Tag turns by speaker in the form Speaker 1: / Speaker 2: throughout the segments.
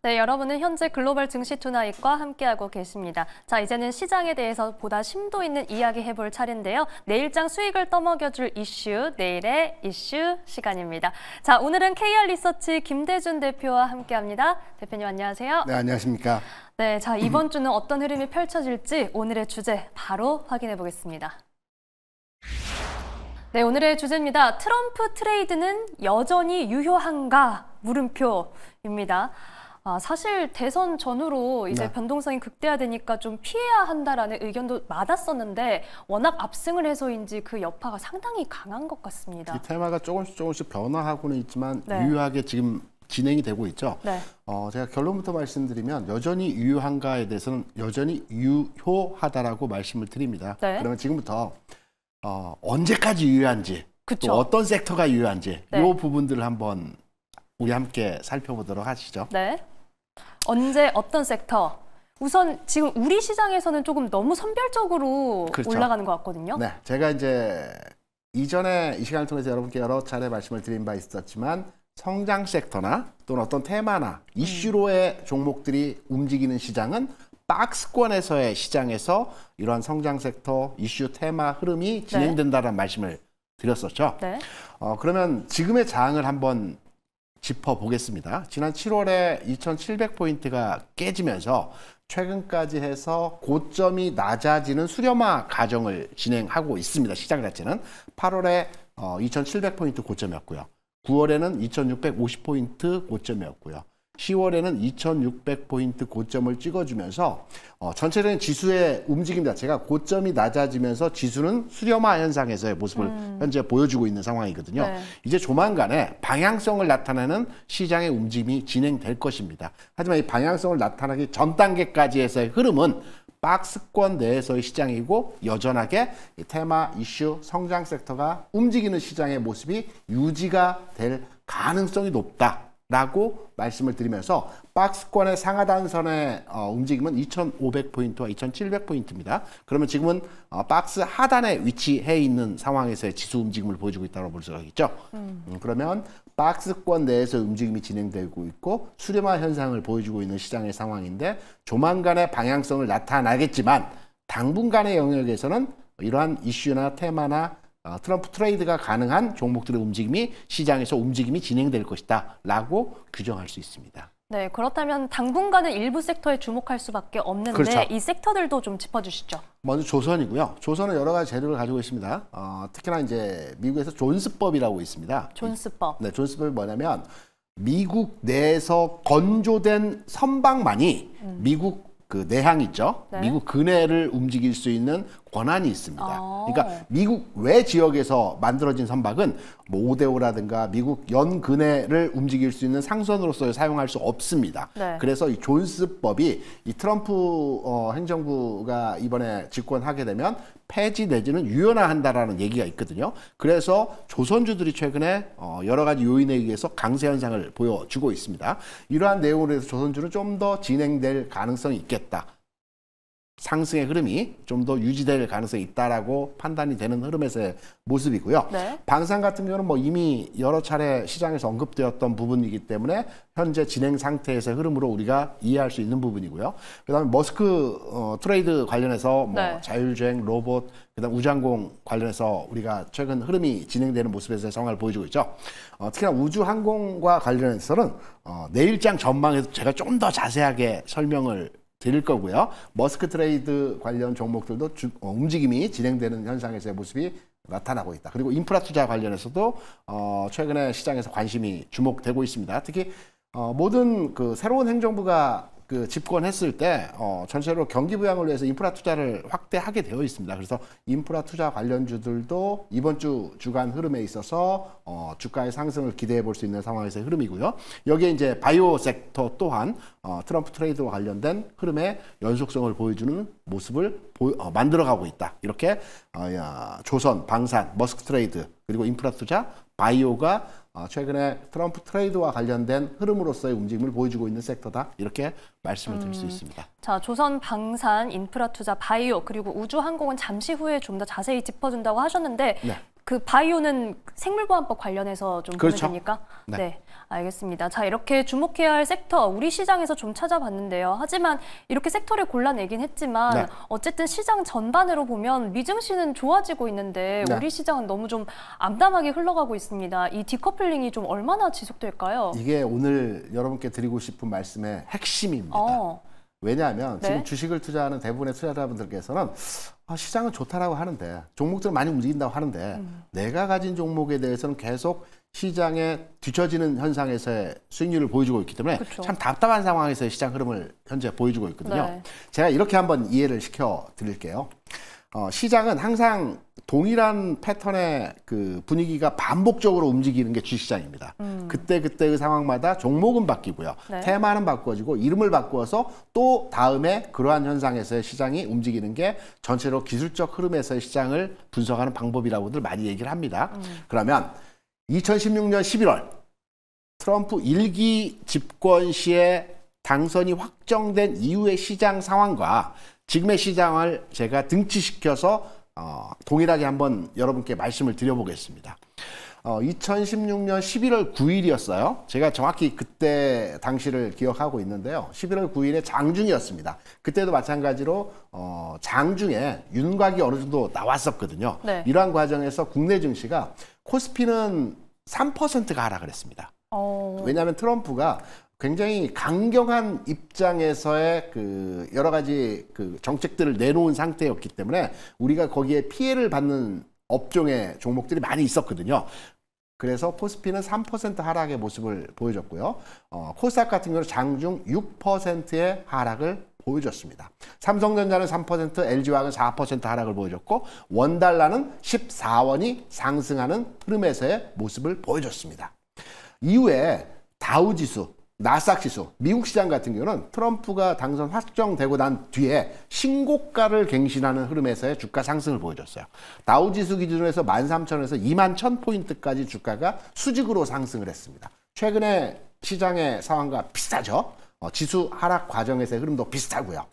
Speaker 1: 네, 여러분은 현재 글로벌 증시 투나잇과 함께하고 계십니다. 자, 이제는 시장에 대해서 보다 심도 있는 이야기 해볼 차례인데요. 내일장 수익을 떠먹여줄 이슈, 내일의 이슈 시간입니다. 자, 오늘은 KR리서치 김대준 대표와 함께합니다. 대표님 안녕하세요.
Speaker 2: 네, 안녕하십니까.
Speaker 1: 네, 자, 이번 주는 어떤 흐름이 펼쳐질지 오늘의 주제 바로 확인해 보겠습니다. 네, 오늘의 주제입니다. 트럼프 트레이드는 여전히 유효한가? 물음표입니다. 사실 대선 전후로 이제 변동성이 극대화되니까 좀 피해야 한다라는 의견도 많았었는데 워낙 압승을 해서인지 그 여파가 상당히 강한 것 같습니다.
Speaker 2: 이 테마가 조금씩 변화하고는 있지만 유효하게 지금 진행이 되고 있죠. 제가 결론부터 말씀드리면 여전히 유효한가에 대해서는 여전히 유효하다라고 말씀을 드립니다. 그러면 지금부터 언제까지 유효한지 또 어떤 섹터가 유효한지 이 부분들을 한번 우리 함께 살펴보도록 하시죠.
Speaker 1: 네. 언제 어떤 섹터? 우선 지금 우리 시장에서는 조금 너무 선별적으로 올라가는 것 같거든요.
Speaker 2: 네, 제가 이제 이전에 이 시간을 통해서 여러분께 여러 차례 말씀을 드린 바 있었지만 성장 섹터나 또는 어떤 테마나 이슈로의 종목들이 움직이는 시장은 박스권에서의 시장에서 이러한 성장 섹터, 이슈, 테마 흐름이 진행된다는 말씀을 드렸었죠. 그러면 지금의 장을 한번 짚어보겠습니다. 지난 7월에 2700포인트가 깨지면서 최근까지 해서 고점이 낮아지는 수렴화 과정을 진행하고 있습니다. 시장 자체는 8월에 2700포인트 고점이었고요. 9월에는 2650포인트 고점이었고요. 10월에는 2600포인트 고점을 찍어주면서 전체적인 지수의 움직임 자체가 고점이 낮아지면서 지수는 수렴화 현상에서의 모습을 현재 보여주고 있는 상황이거든요. 이제 조만간에 방향성을 나타내는 시장의 움직임이 진행될 것입니다. 하지만 이 방향성을 나타나기 전 단계까지에서의 흐름은 박스권 내에서의 시장이고 여전하게 이 테마, 이슈, 성장 섹터가 움직이는 시장의 모습이 유지가 될 가능성이 높다. 라고 말씀을 드리면서 박스권의 상하단선의 움직임은 2500포인트와 2700포인트입니다. 그러면 지금은 박스 하단에 위치해 있는 상황에서의 지수 움직임을 보여주고 있다고 볼 수가 있겠죠. 그러면 박스권 내에서 움직임이 진행되고 있고 수렴화 현상을 보여주고 있는 시장의 상황인데 조만간의 방향성을 나타나겠지만 당분간의 영역에서는 이러한 이슈나 테마나 트럼프 트레이드가 가능한 종목들의 움직임이 시장에서 움직임이 진행될 것이다 라고 규정할 수 있습니다.
Speaker 1: 네, 그렇다면 당분간은 일부 섹터에 주목할 수밖에 없는데 이 섹터들도 좀 짚어주시죠.
Speaker 2: 먼저 조선이고요. 조선은 여러 가지 재료를 가지고 있습니다. 특히나 이제 미국에서 존스법이라고 있습니다.
Speaker 1: 존스법.
Speaker 2: 네, 존스법이 뭐냐면 미국 내에서 건조된 선박만이 미국 그 내항 있죠. 미국 근해를 움직일 수 있는 권한이 있습니다. 그러니까 미국 외 지역에서 만들어진 선박은 뭐 5대5라든가 미국 연 근해를 움직일 수 있는 상선으로서 사용할 수 없습니다. 그래서 이 존스법이 이 트럼프 행정부가 이번에 집권하게 되면 폐지 내지는 유연화한다라는 얘기가 있거든요. 그래서 조선주들이 최근에 여러 가지 요인에 의해서 강세 현상을 보여주고 있습니다. 이러한 내용으로 해서 조선주는 좀 더 진행될 가능성이 있겠다. 상승의 흐름이 좀 더 유지될 가능성이 있다라고 판단이 되는 흐름에서의 모습이고요. 방산 같은 경우는 뭐 이미 여러 차례 시장에서 언급되었던 부분이기 때문에 현재 진행 상태에서의 흐름으로 우리가 이해할 수 있는 부분이고요. 그다음에 머스크 트레이드 관련해서 뭐 자율주행, 로봇, 그다음 우주항공 관련해서 우리가 최근 흐름이 진행되는 모습에서의 상황을 보여주고 있죠. 특히나 우주항공과 관련해서는 내일장 전망에서 제가 좀 더 자세하게 설명을 드릴 거고요. 머스크 트레이드 관련 종목들도 움직임이 진행되는 현상에서의 모습이 나타나고 있다. 그리고 인프라 투자 관련해서도 최근에 시장에서 관심이 주목되고 있습니다. 특히 모든 그 새로운 행정부가 그 집권했을 때 전체로 경기 부양을 위해서 인프라 투자를 확대하게 되어 있습니다. 그래서 인프라 투자 관련주들도 이번 주 주간 흐름에 있어서 주가의 상승을 기대해 볼 수 있는 상황에서의 흐름이고요. 여기에 이제 바이오 섹터 또한 트럼프 트레이드와 관련된 흐름의 연속성을 보여주는 모습을 만들어가고 있다. 이렇게 조선, 방산, 머스크 트레이드 그리고 인프라 투자, 바이오가 최근에 트럼프 트레이드와 관련된 흐름으로서의 움직임을 보여주고 있는 섹터다. 이렇게 말씀을 드릴 수 있습니다.
Speaker 1: 자, 조선, 방산, 인프라 투자, 바이오 그리고 우주항공은 잠시 후에 좀 더 자세히 짚어준다고 하셨는데 그 바이오는 생물보안법 관련해서 좀 보면
Speaker 2: 그렇죠.
Speaker 1: 됩니까?
Speaker 2: 네.
Speaker 1: 네, 알겠습니다. 자, 이렇게 주목해야 할 섹터 우리 시장에서 좀 찾아봤는데요. 하지만 이렇게 섹터를 골라내긴 했지만
Speaker 2: 네.
Speaker 1: 어쨌든 시장 전반으로 보면 미증시는 좋아지고 있는데
Speaker 2: 네.
Speaker 1: 우리 시장은 너무 좀 암담하게 흘러가고 있습니다. 이 디커플링이 좀 얼마나 지속될까요?
Speaker 2: 이게 오늘 여러분께 드리고 싶은 말씀의 핵심입니다. 왜냐하면
Speaker 1: 네.
Speaker 2: 지금 주식을 투자하는 대부분의 투자자분들께서는 시장은 좋다라고 하는데 종목들은 많이 움직인다고 하는데 내가 가진 종목에 대해서는 계속 시장에 뒤처지는 현상에서의 수익률을 보여주고 있기 때문에
Speaker 1: 그쵸.
Speaker 2: 참 답답한 상황에서의 시장 흐름을 현재 보여주고 있거든요.
Speaker 1: 네.
Speaker 2: 제가 이렇게 한번 이해를 시켜 드릴게요. 시장은 항상 동일한 패턴의 그 분위기가 반복적으로 움직이는 게 주식시장입니다. 그때그때의 상황마다 종목은 바뀌고요.
Speaker 1: 네.
Speaker 2: 테마는 바꿔지고 이름을 바꾸어서 또 다음에 그러한 현상에서의 시장이 움직이는 게 전체로 기술적 흐름에서의 시장을 분석하는 방법이라고들 많이 얘기를 합니다. 그러면 2016년 11월 트럼프 1기 집권 시에 당선이 확정된 이후의 시장 상황과 지금의 시장을 제가 등치시켜서 동일하게 한번 여러분께 말씀을 드려보겠습니다. 2016년 11월 9일이었어요. 제가 정확히 그때 당시를 기억하고 있는데요. 11월 9일에 장중이었습니다. 그때도 마찬가지로 장중에 윤곽이 어느 정도 나왔었거든요.
Speaker 1: 네.
Speaker 2: 이러한 과정에서 국내 증시가 코스피는 3%가 하락을 했습니다. 왜냐하면 트럼프가 굉장히 강경한 입장에서의 그 여러 가지 그 정책들을 내놓은 상태였기 때문에 우리가 거기에 피해를 받는 업종의 종목들이 많이 있었거든요. 그래서 코스피는 3% 하락의 모습을 보여줬고요. 코스닥 같은 경우는 장중 6%의 하락을 보여줬습니다. 삼성전자는 3%, LG화학은 4% 하락을 보여줬고 원달러는 14원이 상승하는 흐름에서의 모습을 보여줬습니다. 이후에 다우지수, 나스닥지수, 미국 시장 같은 경우는 트럼프가 당선 확정되고 난 뒤에 신고가를 갱신하는 흐름에서의 주가 상승을 보여줬어요. 다우지수 기준으로 해서 13,000에서 21,000포인트까지 주가가 수직으로 상승을 했습니다. 최근에 시장의 상황과 비슷하죠. 지수 하락 과정에서의 흐름도 비슷하고요.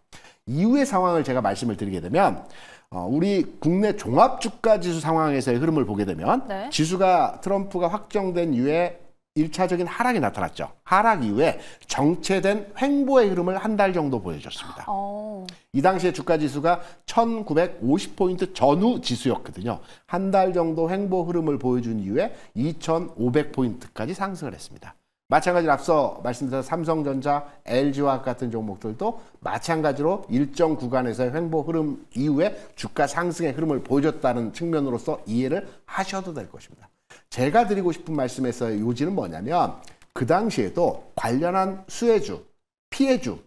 Speaker 2: 이후의 상황을 제가 말씀을 드리게 되면 우리 국내 종합주가지수 상황에서의 흐름을 보게 되면
Speaker 1: 네.
Speaker 2: 지수가 트럼프가 확정된 이후에 1차적인 하락이 나타났죠. 하락 이후에 정체된 횡보의 흐름을 한 달 정도 보여줬습니다. 이 당시에 주가지수가 1950포인트 전후 지수였거든요. 한 달 정도 횡보 흐름을 보여준 이후에 2500포인트까지 상승을 했습니다. 마찬가지로 앞서 말씀드린 삼성전자, LG화학 같은 종목들도 마찬가지로 일정 구간에서의 횡보 흐름 이후에 주가 상승의 흐름을 보여줬다는 측면으로서 이해를 하셔도 될 것입니다. 제가 드리고 싶은 말씀에서의 요지는 뭐냐면 그 당시에도 관련한 수혜주, 피해주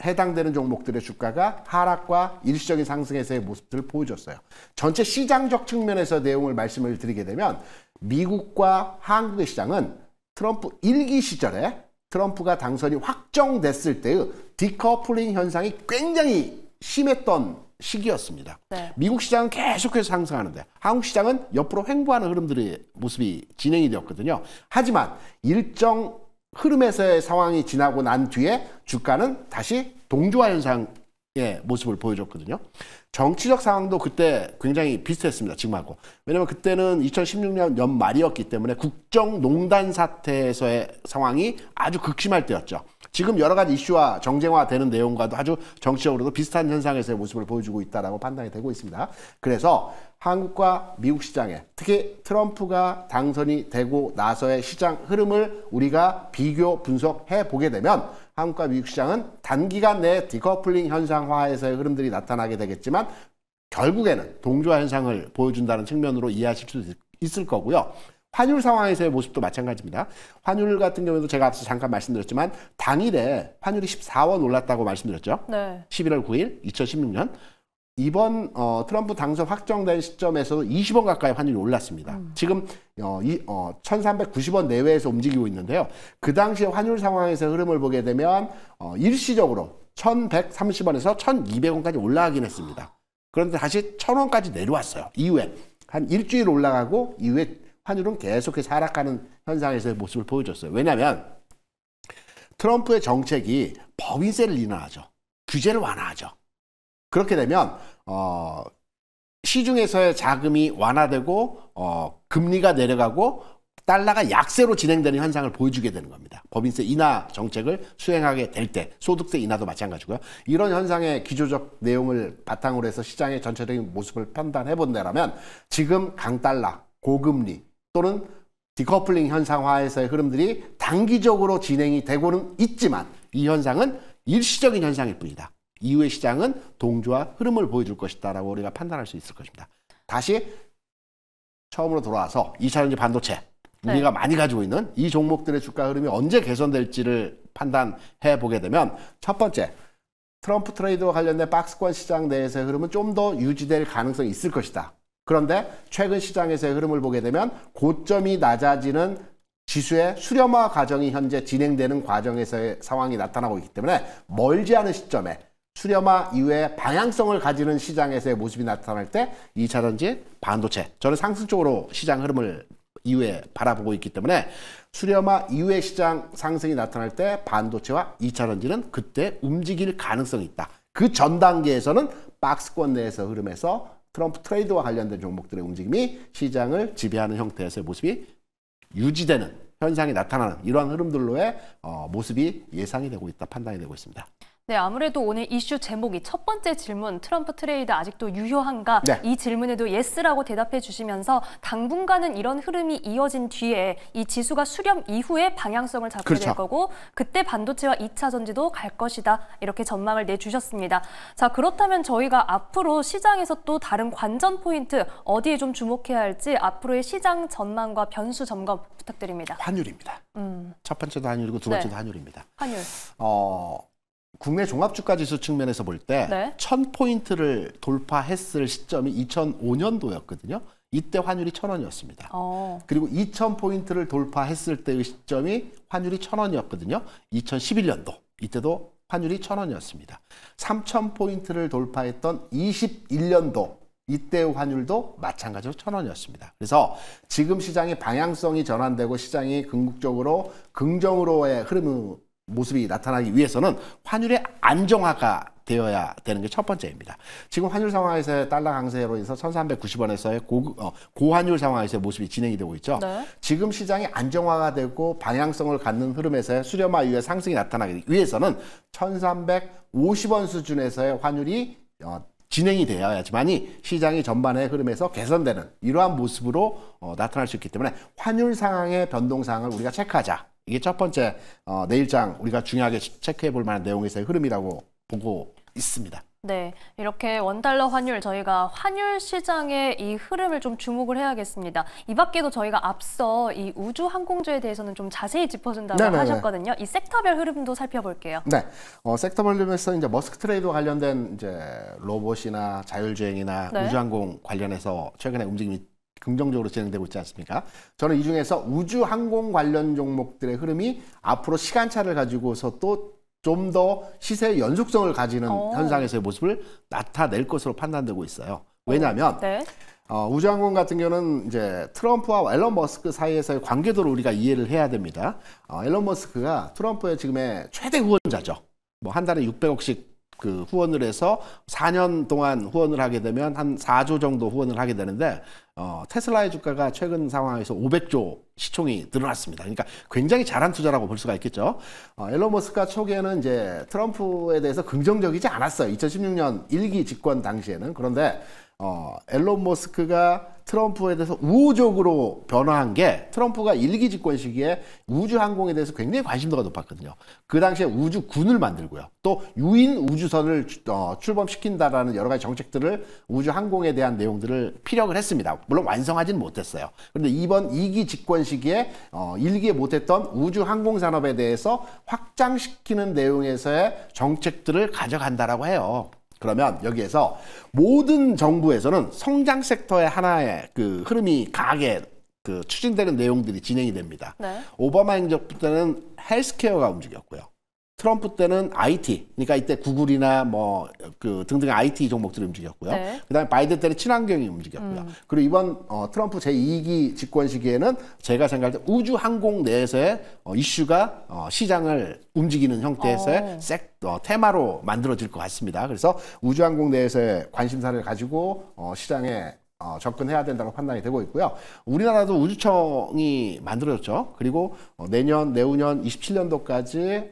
Speaker 2: 해당되는 종목들의 주가가 하락과 일시적인 상승에서의 모습들을 보여줬어요. 전체 시장적 측면에서 내용을 말씀을 드리게 되면 미국과 한국의 시장은 트럼프 1기 시절에 트럼프가 당선이 확정됐을 때의 디커플링 현상이 굉장히 심했던 시기였습니다.
Speaker 1: 네.
Speaker 2: 미국 시장은 계속해서 상승하는데 한국 시장은 옆으로 횡보하는 흐름들의 모습이 진행이 되었거든요. 하지만 일정 흐름에서의 상황이 지나고 난 뒤에 주가는 다시 동조화 현상의 모습을 보여줬거든요. 정치적 상황도 그때 굉장히 비슷했습니다. 지금하고. 왜냐하면 그때는 2016년 연말이었기 때문에 국정농단 사태에서의 상황이 아주 극심할 때였죠. 지금 여러 가지 이슈와 정쟁화되는 내용과도 아주 정치적으로도 비슷한 현상에서의 모습을 보여주고 있다고 판단이 되고 있습니다. 그래서 한국과 미국 시장에 특히 트럼프가 당선이 되고 나서의 시장 흐름을 우리가 비교 분석해 보게 되면 한국과 미국 시장은 단기간 내에 디커플링 현상화에서의 흐름들이 나타나게 되겠지만 결국에는 동조화 현상을 보여준다는 측면으로 이해하실 수 있을 거고요. 환율 상황에서의 모습도 마찬가지입니다. 환율 같은 경우에도 제가 앞서 잠깐 말씀드렸지만 당일에 환율이 14원 올랐다고 말씀드렸죠.
Speaker 1: 네.
Speaker 2: 11월 9일 2016년 이번 트럼프 당선 확정된 시점에서도 20원 가까이 환율이 올랐습니다. 지금 1390원 내외에서 움직이고 있는데요. 그 당시에 환율 상황에서 흐름을 보게 되면 일시적으로 1130원에서 1200원까지 올라가긴 했습니다. 그런데 다시 1000원까지 내려왔어요. 이후에 한 일주일 올라가고 이후에 환율은 계속해서 하락하는 현상에서의 모습을 보여줬어요. 왜냐하면 트럼프의 정책이 법인세를 인하하죠. 규제를 완화하죠. 그렇게 되면 시중에서의 자금이 완화되고 금리가 내려가고 달러가 약세로 진행되는 현상을 보여주게 되는 겁니다. 법인세 인하 정책을 수행하게 될 때 소득세 인하도 마찬가지고요. 이런 현상의 기조적 내용을 바탕으로 해서 시장의 전체적인 모습을 판단해 본다면 지금 강달러, 고금리 또는 디커플링 현상화에서의 흐름들이 단기적으로 진행이 되고는 있지만 이 현상은 일시적인 현상일 뿐이다. 이후의 시장은 동조와 흐름을 보여줄 것이다라고 우리가 판단할 수 있을 것입니다. 다시 처음으로 돌아와서 2차전지 반도체 우리가 많이 가지고 있는 이 종목들의 주가 흐름이 언제 개선될지를 판단해 보게 되면 첫 번째, 트럼프 트레이드와 관련된 박스권 시장 내에서의 흐름은 좀 더 유지될 가능성이 있을 것이다. 그런데 최근 시장에서의 흐름을 보게 되면 고점이 낮아지는 지수의 수렴화 과정이 현재 진행되는 과정에서의 상황이 나타나고 있기 때문에 멀지 않은 시점에 수렴화 이후에 방향성을 가지는 시장에서의 모습이 나타날 때 2차전지 반도체, 저는 상승적으로 시장 흐름을 이후에 바라보고 있기 때문에 수렴화 이후의 시장 상승이 나타날 때 반도체와 2차전지는 그때 움직일 가능성이 있다. 그 전 단계에서는 박스권 내에서 흐름에서 트럼프 트레이드와 관련된 종목들의 움직임이 시장을 지배하는 형태에서의 모습이 유지되는 현상이 나타나는 이러한 흐름들로의 모습이 예상이 되고 있다, 판단이 되고 있습니다.
Speaker 1: 네, 아무래도 오늘 이슈 제목이 첫 번째 질문, 트럼프 트레이드 아직도 유효한가?
Speaker 2: 네.
Speaker 1: 이 질문에도 예스라고 대답해 주시면서 당분간은 이런 흐름이 이어진 뒤에 이 지수가 수렴 이후에 방향성을 잡게 될 거고 그때 반도체와 2차 전지도 갈 것이다. 이렇게 전망을 내주셨습니다. 자, 그렇다면 저희가 앞으로 시장에서 또 다른 관전 포인트 어디에 좀 주목해야 할지 앞으로의 시장 전망과 변수 점검 부탁드립니다.
Speaker 2: 환율입니다. 첫 번째도 환율이고 두 번째도 환율입니다.
Speaker 1: 환율.
Speaker 2: 국내 종합주가지수 측면에서 볼 때 1000포인트를 돌파했을 시점이 2005년도였거든요. 이때 환율이 1000원이었습니다. 그리고 2000포인트를 돌파했을 때의 시점이 환율이 1000원이었거든요. 2011년도. 이때도 환율이 1000원이었습니다. 3000포인트를 돌파했던 21년도. 이때의 환율도 마찬가지로 1000원이었습니다. 그래서 지금 시장의 방향성이 전환되고 시장이 궁극적으로 긍정으로의 흐름을 모습이 나타나기 위해서는 환율의 안정화가 되어야 되는 게 첫 번째입니다. 지금 환율 상황에서의 달러 강세로 인해서 1390원에서의 고환율 상황에서의 모습이 진행이 되고 있죠. 네. 지금 시장이 안정화가 되고 방향성을 갖는 흐름에서의 수렴화 이후에 상승이 나타나기 위해서는 1350원 수준에서의 환율이 진행이 되어야지만이 시장이 전반의 흐름에서 개선되는 이러한 모습으로 나타날 수 있기 때문에 환율 상황의 변동 사항을 우리가 체크하자. 이게 첫 번째 내일장 우리가 중요하게 체크해 볼 만한 내용에서의 흐름이라고 보고 있습니다.
Speaker 1: 네, 이렇게 원달러 환율 저희가 환율 시장의 이 흐름을 좀 주목을 해야겠습니다. 이 밖에도 저희가 앞서 이 우주 항공주에 대해서는 좀 자세히 짚어준다고 하셨거든요. 이 섹터별 흐름도 살펴볼게요. 네,
Speaker 2: 섹터별 흐름에서 이제 머스크 트레이드와 관련된 이제 로봇이나 자율주행이나 우주항공 관련해서 최근에 움직임이 긍정적으로 진행되고 있지 않습니까? 저는 이 중에서 우주항공 관련 종목들의 흐름이 앞으로 시간차를 가지고서 또 좀 더 시세의 연속성을 가지는 현상에서의 모습을 나타낼 것으로 판단되고 있어요. 왜냐하면 우주항공 같은 경우는 이제 트럼프와 앨런 머스크 사이에서의 관계도를 우리가 이해를 해야 됩니다. 앨런 머스크가 트럼프의 지금의 최대 후원자죠. 뭐 한 달에 600억씩 그 후원을 해서 4년 동안 후원을 하게 되면 한 4조 정도 후원을 하게 되는데 테슬라의 주가가 최근 상황에서 500조 시총이 늘어났습니다. 그러니까 굉장히 잘한 투자라고 볼 수가 있겠죠. 앨런 머스크가 초기에는 이제 트럼프에 대해서 긍정적이지 않았어요. 2016년 1기 집권 당시에는. 그런데 앨런 머스크가 트럼프에 대해서 우호적으로 변화한 게 트럼프가 1기 집권 시기에 우주항공에 대해서 굉장히 관심도가 높았거든요. 그 당시에 우주군을 만들고요. 또 유인 우주선을 출범시킨다라는 여러 가지 정책들을 우주항공에 대한 내용들을 피력을 했습니다. 물론 완성하지는 못했어요. 그런데 이번 2기 집권 시기에 1기에 못했던 우주항공 산업에 대해서 확장시키는 내용에서의 정책들을 가져간다라고 해요. 그러면 여기에서 모든 정부에서는 성장 섹터의 하나의 그 흐름이 강하게 그 추진되는 내용들이 진행이 됩니다. 오바마 행정부 때는 헬스케어가 움직였고요. 트럼프 때는 IT, 그러니까 이때 구글이나 뭐 그 등등의 IT 종목들이 움직였고요.
Speaker 1: 네.
Speaker 2: 그다음에 바이든 때는 친환경이 움직였고요. 그리고 이번 트럼프 제2기 집권 시기에는 제가 생각할 때 우주 항공 내에서의 이슈가 시장을 움직이는 형태에서의 테마로 만들어질 것 같습니다. 그래서 우주 항공 내에서의 관심사를 가지고 시장에 접근해야 된다고 판단이 되고 있고요. 우리나라도 우주청이 만들어졌죠. 그리고 내년, 내후년 27년도까지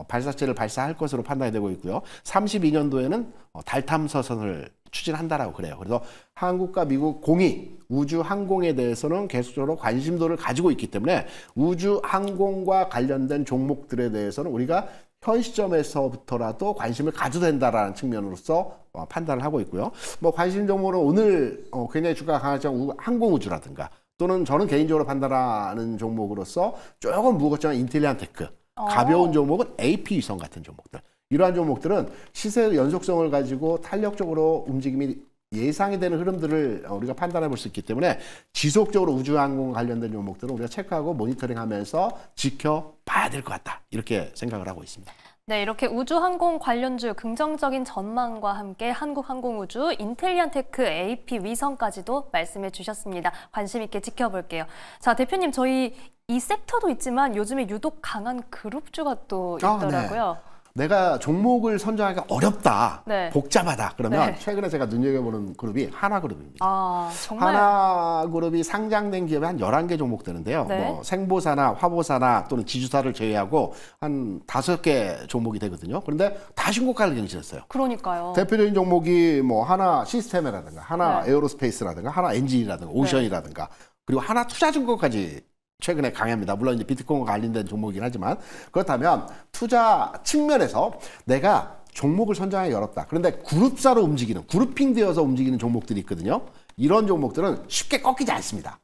Speaker 2: 발사체를 발사할 것으로 판단이 되고 있고요. 32년도에는 달 탐사선을 추진한다라고 그래요. 그래서 한국과 미국 공이 우주 항공에 대해서는 계속적으로 관심도를 가지고 있기 때문에 우주 항공과 관련된 종목들에 대해서는 우리가 현 시점에서부터라도 관심을 가져도 된다라는 측면으로서 판단을 하고 있고요. 뭐 관심 종목은 오늘 굉장히 주가가 강하죠. 항공우주라든가 또는 저는 개인적으로 판단하는 종목으로서 조금 무겁지만 인텔리안테크, 가벼운 종목은 AP위성 같은 종목들. 이러한 종목들은 시세의 연속성을 가지고 탄력적으로 움직임이 예상이 되는 흐름들을 우리가 판단해 볼 수 있기 때문에 지속적으로 우주항공 관련된 종목들은 우리가 체크하고 모니터링하면서 지켜봐야 될 것 같다. 이렇게 생각을 하고 있습니다.
Speaker 1: 네, 이렇게 우주항공 관련주 긍정적인 전망과 함께 한국항공우주, 인텔리안테크, AP위성까지도 말씀해 주셨습니다. 관심 있게 지켜볼게요. 자, 대표님, 저희 이 섹터도 있지만 요즘에 유독 강한 그룹주가 또 있더라고요.
Speaker 2: 네. 내가 종목을 선정하기가 어렵다,
Speaker 1: 네.
Speaker 2: 복잡하다 그러면
Speaker 1: 네.
Speaker 2: 최근에 제가 눈여겨보는 그룹이 하나그룹입니다.
Speaker 1: 아, 정말?
Speaker 2: 하나그룹이 상장된 기업이 한 11개 종목 되는데요.
Speaker 1: 네.
Speaker 2: 뭐 생보사나 화보사나 또는 지주사를 제외하고 한 5개 종목이 되거든요. 그런데 다 신고가를 경신했어요.
Speaker 1: 그러니까요.
Speaker 2: 대표적인 종목이 뭐 하나 시스템이라든가 하나
Speaker 1: 네.
Speaker 2: 에어로스페이스라든가 하나 엔진이라든가 오션이라든가 그리고 하나 투자증권까지 최근에 강합니다. 물론 이제 비트코인과 관련된 종목이긴 하지만 그렇다면 투자 측면에서 내가 종목을 선정하기 어렵다. 그런데 그룹사로 움직이는, 그룹핑되어서 움직이는 종목들이 있거든요. 이런 종목들은 쉽게 꺾이지 않습니다.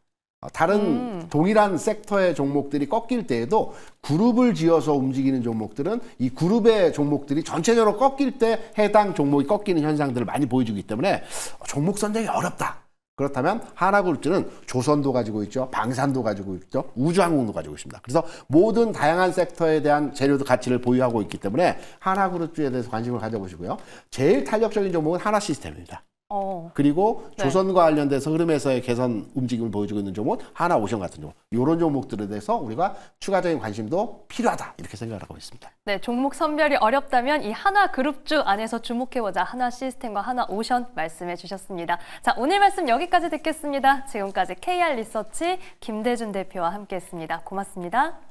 Speaker 2: 다른 동일한 섹터의 종목들이 꺾일 때에도 그룹을 지어서 움직이는 종목들은 이 그룹의 종목들이 전체적으로 꺾일 때 해당 종목이 꺾이는 현상들을 많이 보여주기 때문에 종목 선정이 어렵다. 그렇다면 하나그룹주는 조선도 가지고 있죠. 방산도 가지고 있죠. 우주항공도 가지고 있습니다. 그래서 모든 다양한 섹터에 대한 재료도 가치를 보유하고 있기 때문에 하나그룹주에 대해서 관심을 가져보시고요. 제일 탄력적인 종목은 하나시스템입니다. 그리고
Speaker 1: 네.
Speaker 2: 조선과 관련돼서 흐름에서의 개선 움직임을 보여주고 있는 종목은 하나오션 같은 종목. 이런 종목들에 대해서 우리가 추가적인 관심도 필요하다. 이렇게 생각을 하고 있습니다.
Speaker 1: 네, 종목 선별이 어렵다면 이 하나그룹주 안에서 주목해보자. 하나시스템과 하나오션 말씀해 주셨습니다. 자, 오늘 말씀 여기까지 듣겠습니다. 지금까지 KR리서치 김대준 대표와 함께했습니다. 고맙습니다.